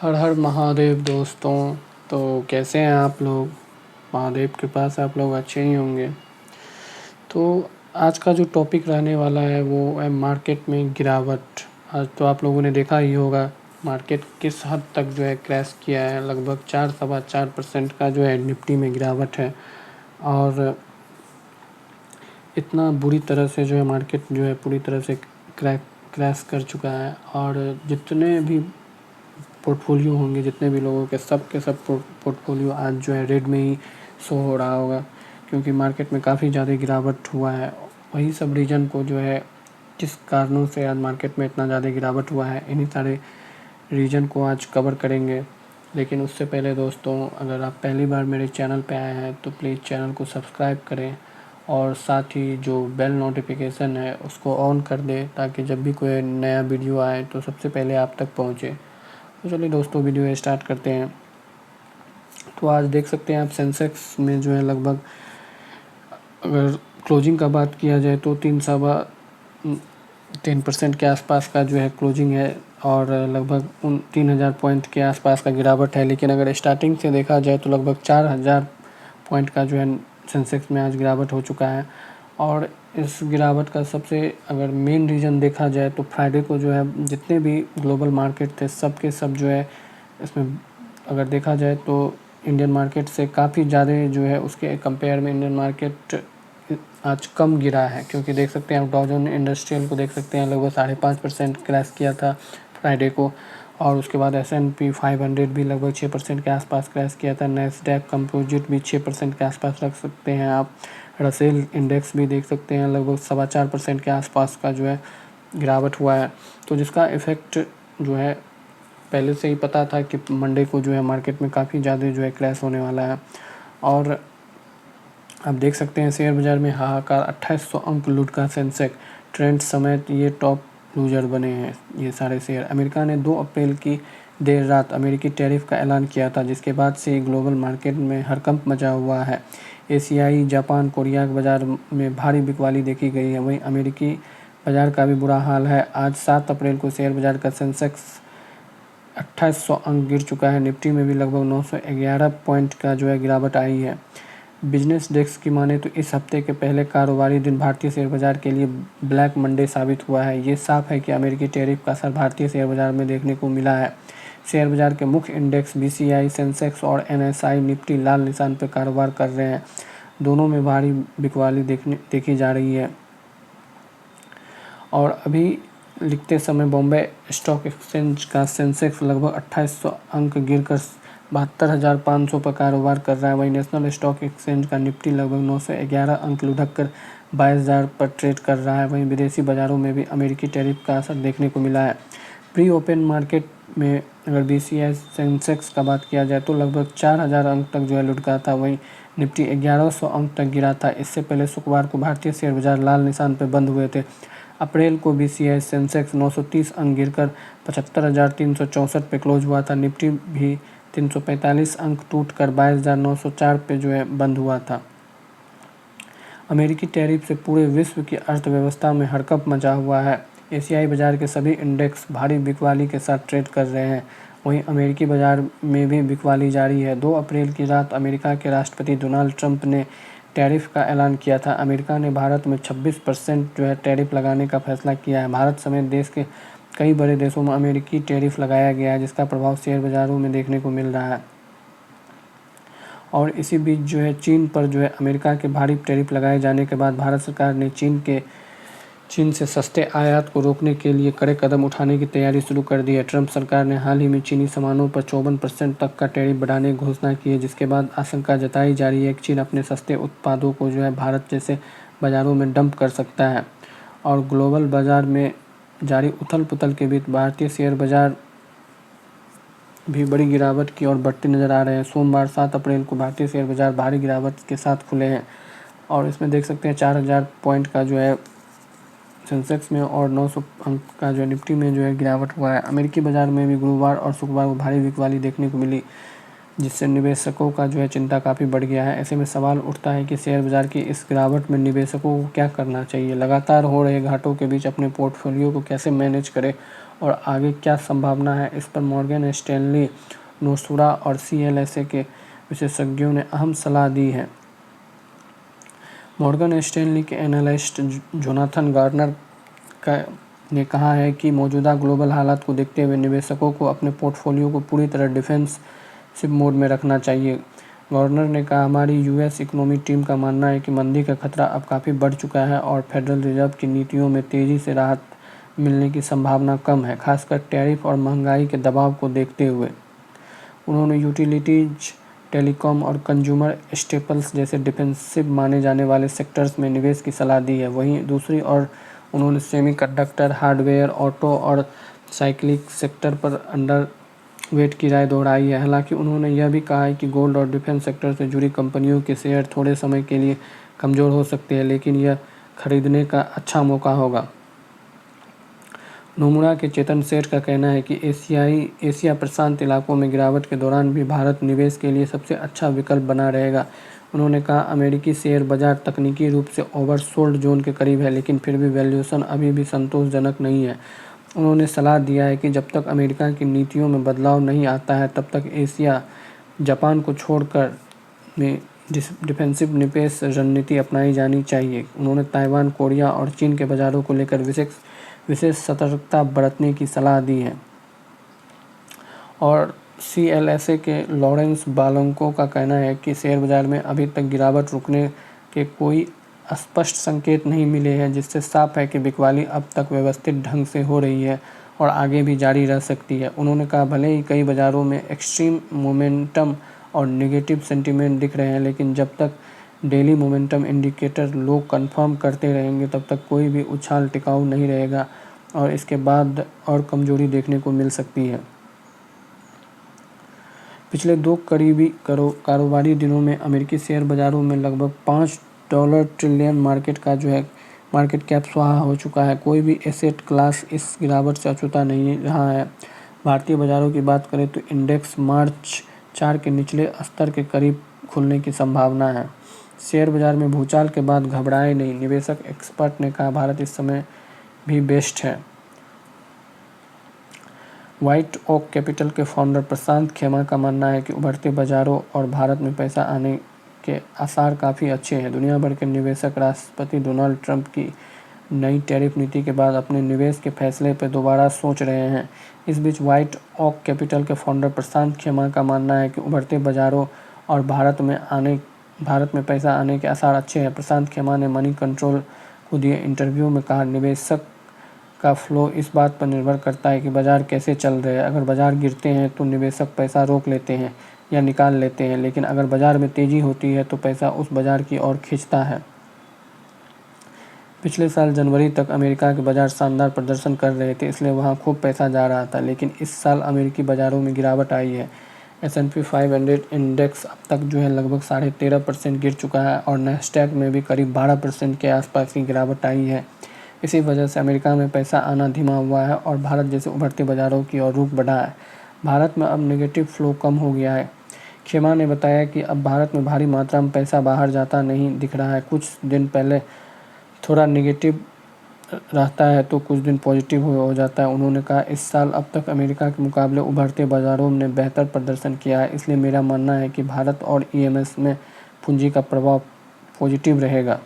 हर हर महादेव दोस्तों। तो कैसे हैं आप लोग? महादेव के पास आप लोग अच्छे ही होंगे। तो आज का जो टॉपिक रहने वाला है वो है मार्केट में गिरावट। आज तो आप लोगों ने देखा ही होगा मार्केट किस हद तक जो है क्रैश किया है। लगभग 4-4.25% का जो है निफ्टी में गिरावट है। और इतना बुरी तरह से जो है मार्केट जो है पूरी तरह से क्रैश कर चुका है। और जितने भी पोर्टफोलियो होंगे, जितने भी लोगों के सब पोर्टफोलियो आज जो है रेड में ही शो हो रहा होगा, क्योंकि मार्केट में काफ़ी ज़्यादा गिरावट हुआ है। वही सब रीज़न को जो है किस कारणों से आज मार्केट में इतना ज़्यादा गिरावट हुआ है, इन्हीं सारे रीज़न को आज कवर करेंगे। लेकिन उससे पहले दोस्तों, अगर आप पहली बार मेरे चैनल पे आए हैं तो प्लीज़ चैनल को सब्सक्राइब करें और साथ ही जो बेल नोटिफिकेशन है उसको ऑन कर दें, ताकि जब भी कोई नया वीडियो आए तो सबसे पहले आप तक पहुँचे। तो चलिए दोस्तों, वीडियो स्टार्ट करते हैं। तो आज देख सकते हैं आप सेंसेक्स में जो है लगभग, अगर क्लोजिंग का बात किया जाए तो 3% के आसपास का जो है क्लोजिंग है और लगभग 3000 पॉइंट के आसपास का गिरावट है। लेकिन अगर स्टार्टिंग से देखा जाए तो लगभग 4000 पॉइंट का जो है सेंसेक्स में आज गिरावट हो चुका है। और इस गिरावट का सबसे अगर मेन रीज़न देखा जाए तो फ्राइडे को जो है जितने भी ग्लोबल मार्केट थे सब के सब जो है इसमें अगर देखा जाए तो इंडियन मार्केट से काफ़ी ज़्यादा जो है उसके कंपेयर में इंडियन मार्केट आज कम गिरा है। क्योंकि देख सकते हैं आप डाउ जोन्स इंडस्ट्रियल को देख सकते हैं लगभग 5.5% क्रैश किया था फ्राइडे को। और उसके बाद S&P 500 भी लगभग 6% के आसपास क्रैश किया था। नैस्डैक कंपोजिट भी 6% के आसपास रख सकते हैं आप। रसेल इंडेक्स भी देख सकते हैं लगभग 4.25% के आसपास का जो है गिरावट हुआ है। तो जिसका इफ़ेक्ट जो है पहले से ही पता था कि मंडे को जो है मार्केट में काफ़ी ज़्यादा जो है क्रैश होने वाला है। और आप देख सकते हैं शेयर बाज़ार में हाहाकार, 2800 अंक लूट का सेंसेक्स, ट्रेंड समेत ये टॉप लूजर बने हैं ये सारे शेयर। अमेरिका ने 2 अप्रैल की देर रात अमेरिकी टैरिफ का ऐलान किया था, जिसके बाद से ग्लोबल मार्केट में हड़कंप मचा हुआ है। एशियाई, जापान, कोरिया के बाज़ार में भारी बिकवाली देखी गई है। वहीं अमेरिकी बाज़ार का भी बुरा हाल है। आज 7 अप्रैल को शेयर बाज़ार का सेंसेक्स 2800 अंक गिर चुका है। निफ्टी में भी लगभग 911 पॉइंट का जो है गिरावट आई है। बिजनेस डेस्क की माने तो इस हफ्ते के पहले कारोबारी दिन भारतीय शेयर बाज़ार के लिए ब्लैक मंडे साबित हुआ है। ये साफ है कि अमेरिकी टैरिफ का असर भारतीय शेयर बाज़ार में देखने को मिला है। शेयर बाज़ार के मुख्य इंडेक्स BCI, सेंसेक्स और NSI निफ्टी लाल निशान पर कारोबार कर रहे हैं। दोनों में भारी बिकवाली देखी जा रही है। और अभी लिखते समय बॉम्बे स्टॉक एक्सचेंज का सेंसेक्स लगभग 2800 अंक गिरकर 72,500 पर कारोबार कर रहा है। वहीं नेशनल स्टॉक एक्सचेंज का निफ्टी लगभग 911 अंक लुढ़क कर 22,000 पर ट्रेड कर रहा है। वहीं विदेशी बाज़ारों में भी अमेरिकी टैरिफ का असर देखने को मिला है। प्री ओपन मार्केट में अगर BCI सेंसेक्स का बात किया जाए तो लगभग 4,000 अंक तक जो है लुढ़का था। वहीं निफ्टी 1100 अंक तक गिरा था। इससे पहले शुक्रवार को भारतीय शेयर बाज़ार लाल निशान पर बंद हुए थे। अप्रैल को BCI सेंसेक्स 930 अंक गिरकर 75,364 पे क्लोज हुआ था। निफ्टी भी 345 अंक टूटकर 22,904 पे जो है बंद हुआ था। अमेरिकी टैरिफ से पूरे विश्व की अर्थव्यवस्था में हड़कंप मचा हुआ है। एशियाई बाज़ार के सभी इंडेक्स भारी बिकवाली के साथ ट्रेड कर रहे हैं। वहीं अमेरिकी बाज़ार में भी बिकवाली जारी है। 2 अप्रैल की रात अमेरिका के राष्ट्रपति डोनाल्ड ट्रंप ने टैरिफ का ऐलान किया था। अमेरिका ने भारत में 26% जो है टैरिफ लगाने का फैसला किया है। भारत समेत देश के कई बड़े देशों में अमेरिकी टैरिफ लगाया गया है, जिसका प्रभाव शेयर बाज़ारों में देखने को मिल रहा है। और इसी बीच जो है चीन पर जो है अमेरिका के भारी टैरिफ लगाए जाने के बाद भारत सरकार ने चीन से सस्ते आयात को रोकने के लिए कड़े कदम उठाने की तैयारी शुरू कर दी है। ट्रंप सरकार ने हाल ही में चीनी सामानों पर 54% तक का टैरिफ बढ़ाने की घोषणा की है, जिसके बाद आशंका जताई जा रही है कि चीन अपने सस्ते उत्पादों को जो है भारत जैसे बाज़ारों में डंप कर सकता है। और ग्लोबल बाज़ार में जारी उथल पुथल के बीच भारतीय शेयर बाज़ार भी बड़ी गिरावट की ओर बढ़ते नज़र आ रहे हैं। सोमवार 7 अप्रैल को भारतीय शेयर बाज़ार भारी गिरावट के साथ खुले हैं और इसमें देख सकते हैं 4,000 पॉइंट का जो है सेंसेक्स में और 900 अंक का जो निफ्टी में जो है गिरावट हुआ है। अमेरिकी बाज़ार में भी गुरुवार और शुक्रवार को भारी बिकवाली देखने को मिली, जिससे निवेशकों का जो है चिंता काफ़ी बढ़ गया है। ऐसे में सवाल उठता है कि शेयर बाज़ार की इस गिरावट में निवेशकों को क्या करना चाहिए। लगातार हो रहे घाटों के बीच अपने पोर्टफोलियो को कैसे मैनेज करें और आगे क्या संभावना है, इस पर मॉर्गन स्टैनली, नोसुरा और CLSA के विशेषज्ञों ने अहम सलाह दी है। मॉर्गन स्टैनली के एनालिस्ट जोनाथन गार्नर ने कहा है कि मौजूदा ग्लोबल हालात को देखते हुए निवेशकों को अपने पोर्टफोलियो को पूरी तरह डिफेंसिव मोड में रखना चाहिए। गवर्नर ने कहा, हमारी US इकोनॉमी टीम का मानना है कि मंदी का खतरा अब काफ़ी बढ़ चुका है और फेडरल रिजर्व की नीतियों में तेज़ी से राहत मिलने की संभावना कम है, खासकर टैरिफ और महंगाई के दबाव को देखते हुए। उन्होंने यूटिलिटीज, टेलीकॉम और कंज्यूमर स्टेपल्स जैसे डिफेंसिव माने जाने वाले सेक्टर्स में निवेश की सलाह दी है। वहीं दूसरी ओर उन्होंने सेमीकंडक्टर, हार्डवेयर, ऑटो और साइक्लिक सेक्टर पर अंडरवेट की राय दोहराई है। हालांकि उन्होंने यह भी कहा है कि गोल्ड और डिफेंस सेक्टर से जुड़ी कंपनियों के शेयर थोड़े समय के लिए कमज़ोर हो सकते हैं, लेकिन यह खरीदने का अच्छा मौका होगा। नोमुरा के चेतन सेठ का कहना है कि एशिया प्रशांत इलाकों में गिरावट के दौरान भी भारत निवेश के लिए सबसे अच्छा विकल्प बना रहेगा। उन्होंने कहा, अमेरिकी शेयर बाजार तकनीकी रूप से ओवरसोल्ड जोन के करीब है, लेकिन फिर भी वैल्यूएशन अभी भी संतोषजनक नहीं है। उन्होंने सलाह दिया है कि जब तक अमेरिका की नीतियों में बदलाव नहीं आता है, तब तक एशिया, जापान को छोड़कर में डिफेंसिव निवेश रणनीति अपनाई जानी चाहिए। उन्होंने ताइवान, कोरिया और चीन के बाज़ारों को लेकर विशेष सतर्कता बरतने की सलाह दी है। और CLSA के लॉरेंस बालंको का कहना है कि शेयर बाजार में अभी तक गिरावट रुकने के कोई स्पष्ट संकेत नहीं मिले हैं, जिससे साफ है कि बिकवाली अब तक व्यवस्थित ढंग से हो रही है और आगे भी जारी रह सकती है। उन्होंने कहा, भले ही कई बाज़ारों में एक्सट्रीम मोमेंटम और नेगेटिव सेंटीमेंट दिख रहे हैं, लेकिन जब तक डेली मोमेंटम इंडिकेटर लो कंफर्म करते रहेंगे, तब तक कोई भी उछाल टिकाऊ नहीं रहेगा और इसके बाद और कमजोरी देखने को मिल सकती है। पिछले 2 करीबी कारोबारी दिनों में अमेरिकी शेयर बाज़ारों में लगभग $5 ट्रिलियन मार्केट कैप स्वाहा हो चुका है। कोई भी एसेट क्लास इस गिरावट से अछूता नहीं रहा है। भारतीय बाज़ारों की बात करें तो इंडेक्स मार्च 4 के निचले स्तर के करीब खुलने की संभावना है। शेयर बाजार में भूचाल के बाद घबराए नहीं, निवेशक एक्सपर्ट ने कहा, भारत इस समय भी बेस्ट है। व्हाइट ओक कैपिटल के फाउंडर प्रशांत खेमा का मानना है कि उभरते बाजारों और भारत में पैसा आने के आसार काफ़ी अच्छे हैं। दुनिया भर के निवेशक राष्ट्रपति डोनाल्ड ट्रंप की नई टैरिफ नीति के बाद अपने निवेश के फैसले पर दोबारा सोच रहे हैं। इस बीच व्हाइट ओक कैपिटल के फाउंडर प्रशांत खेमा का मानना है कि उभरते बाजारों और भारत में पैसा आने के आसार अच्छे हैं। प्रशांत खेमा ने मनी कंट्रोल को दिए इंटरव्यू में कहा, निवेशक का फ्लो इस बात पर निर्भर करता है कि बाज़ार कैसे चल रहे हैं। अगर बाज़ार गिरते हैं तो निवेशक पैसा रोक लेते हैं या निकाल लेते हैं, लेकिन अगर बाज़ार में तेज़ी होती है तो पैसा उस बाज़ार की ओर खींचता है। पिछले साल जनवरी तक अमेरिका के बाज़ार शानदार प्रदर्शन कर रहे थे, इसलिए वहाँ खूब पैसा जा रहा था, लेकिन इस साल अमेरिकी बाज़ारों में गिरावट आई है। S&P 500 इंडेक्स अब तक लगभग 13.5% गिर चुका है और नैस्डैक में भी करीब 12% के आसपास की गिरावट आई है। इसी वजह से अमेरिका में पैसा आना धीमा हुआ है और भारत जैसे उभरते बाज़ारों की ओर रुख बढ़ा है। भारत में अब नेगेटिव फ्लो कम हो गया है। खेमा ने बताया कि अब भारत में भारी मात्रा में पैसा बाहर जाता नहीं दिख रहा है। कुछ दिन पहले थोड़ा नेगेटिव रहता है तो कुछ दिन पॉजिटिव हो जाता है। उन्होंने कहा, इस साल अब तक अमेरिका के मुकाबले उभरते बाज़ारों ने बेहतर प्रदर्शन किया है, इसलिए मेरा मानना है कि भारत और EMS में पूंजी का प्रभाव पॉजिटिव रहेगा।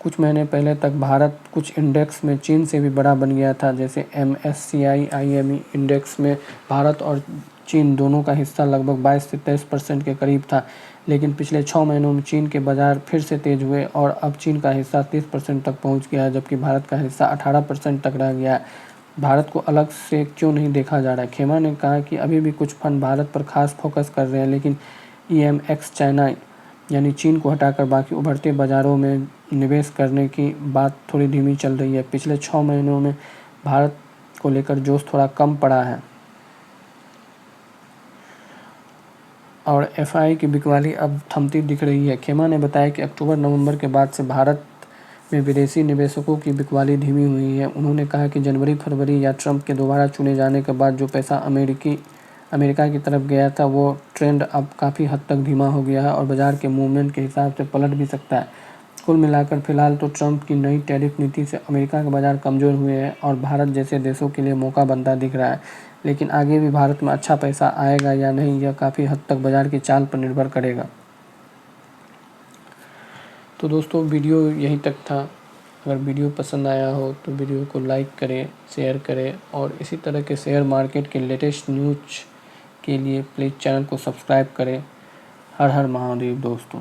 कुछ महीने पहले तक भारत कुछ इंडेक्स में चीन से भी बड़ा बन गया था, जैसे MSCI IME इंडेक्स में भारत और चीन दोनों का हिस्सा लगभग 22 से 23% के करीब था, लेकिन पिछले 6 महीनों में चीन के बाज़ार फिर से तेज़ हुए और अब चीन का हिस्सा 30% तक पहुंच गया है, जबकि भारत का हिस्सा 18% तक रह गया है। भारत को अलग से क्यों नहीं देखा जा रहा है? खेमा ने कहा कि अभी भी कुछ फंड भारत पर खास फोकस कर रहे हैं, लेकिन EMX चाइना यानी चीन को हटाकर बाकी उभरते बाज़ारों में निवेश करने की बात थोड़ी धीमी चल रही है। पिछले 6 महीनों में भारत को लेकर जोश थोड़ा कम पड़ा है और FI की बिकवाली अब थमती दिख रही है। खेमा ने बताया कि अक्टूबर-नवंबर के बाद से भारत में विदेशी निवेशकों की बिकवाली धीमी हुई है। उन्होंने कहा कि जनवरी-फरवरी या ट्रंप के दोबारा चुने जाने के बाद जो पैसा अमेरिका की तरफ गया था, वो ट्रेंड अब काफ़ी हद तक धीमा हो गया है और बाज़ार के मूवमेंट के हिसाब से पलट भी सकता है। कुल मिलाकर फिलहाल तो ट्रंप की नई टैरिफ नीति से अमेरिका के बाज़ार कमज़ोर हुए हैं और भारत जैसे देशों के लिए मौका बनता दिख रहा है। लेकिन आगे भी भारत में अच्छा पैसा आएगा या नहीं, यह काफ़ी हद तक बाज़ार की चाल पर निर्भर करेगा। तो दोस्तों वीडियो यहीं तक था। अगर वीडियो पसंद आया हो तो वीडियो को लाइक करें, शेयर करें और इसी तरह के शेयर मार्केट के लेटेस्ट न्यूज़ के लिए प्लीज़ चैनल को सब्सक्राइब करें। हर हर महादेव दोस्तों।